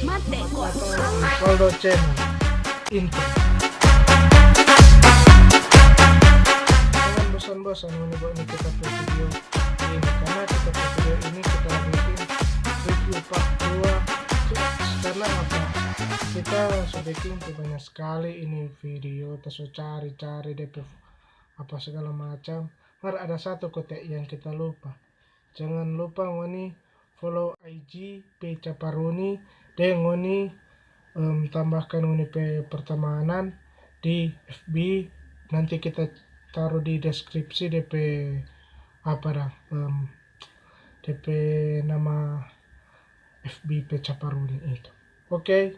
Mate kok. Waldo Channel Intro. Jangan bosan-bosan mencoba ini kita ke video ini, karena kita ke video ini kita bikin review part 2. Karena apa? Kita sudah bikin banyak sekali ini video, terus cari-cari DP apa segala macam. Mar ada satu kotek yang kita lupa. Jangan lupa ngoni follow IG P Caparuni dan ngoni tambahkan ngoni pertemanan di FB. Nanti kita taruh di deskripsi DP apa dah DP nama FB P Caparuni itu. Oke,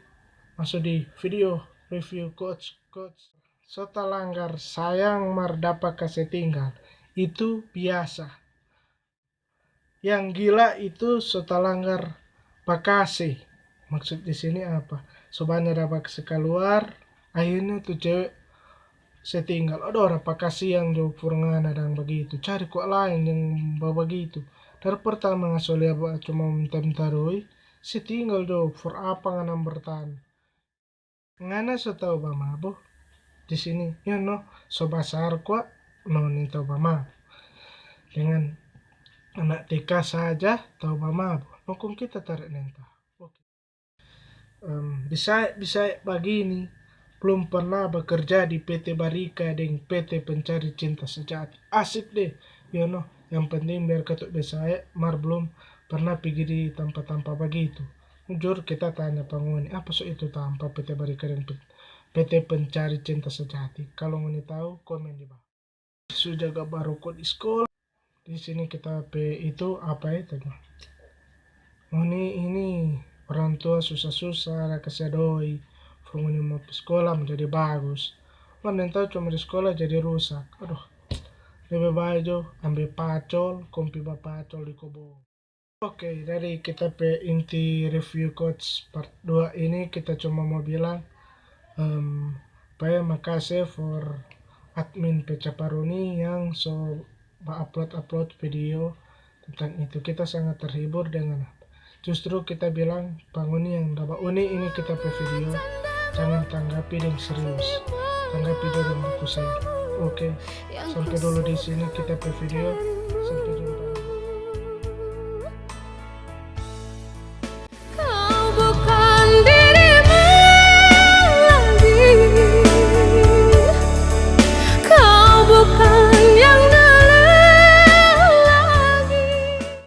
masuk di video review coach. Setelah langgar sayang mardapa kasih tinggal itu biasa. Yang gila itu setelah langgar Bakasi. Maksud di sini apa? Sobannya dapat keluar, akhirnya tuh cewek setinggal. Ada orang Bakasi yang jauh purngana dan begitu. Cari kok lain yang bawa begitu. Dari pertama ngasolia cuma mentaroi, setinggal jauh for apa ngana bertahan. Ngana setahu bamabo di sini, ya no, sobasar kok no nintau bama dengan anak TK saja tahu mama nokong kita tarik nenta. Oke. Bisa begini belum pernah bekerja di PT Barika dan PT Pencari Cinta Sejati. Asik deh, you know. Yang penting biar ketuk saya mar belum pernah pergi di tempat-tempat begitu. Jujur kita tanya penghuni apa so itu tanpa PT Barika dan PT Pencari Cinta Sejati. Kalau ngoni tahu komen di bawah. Sudah gak baru kok di sekolah. Di sini kita itu apa itu? Ini orang tua susah-susah kasih doi, ini mau ke sekolah menjadi bagus. Mana tahu cuma di sekolah jadi rusak. Aduh, lebih baik jo ambil pacol, kompi pacol di kobo. Oke, dari kita inti review coach part 2 ini kita cuma mau bilang, makasih for admin P Caparuni yang upload video tentang itu. Kita sangat terhibur dengan justru kita bilang panguni yang dapat ini kita video, jangan tanggapi dengan serius, tanggapi dengan buku saya. Oke, sampai dulu di sini kita video.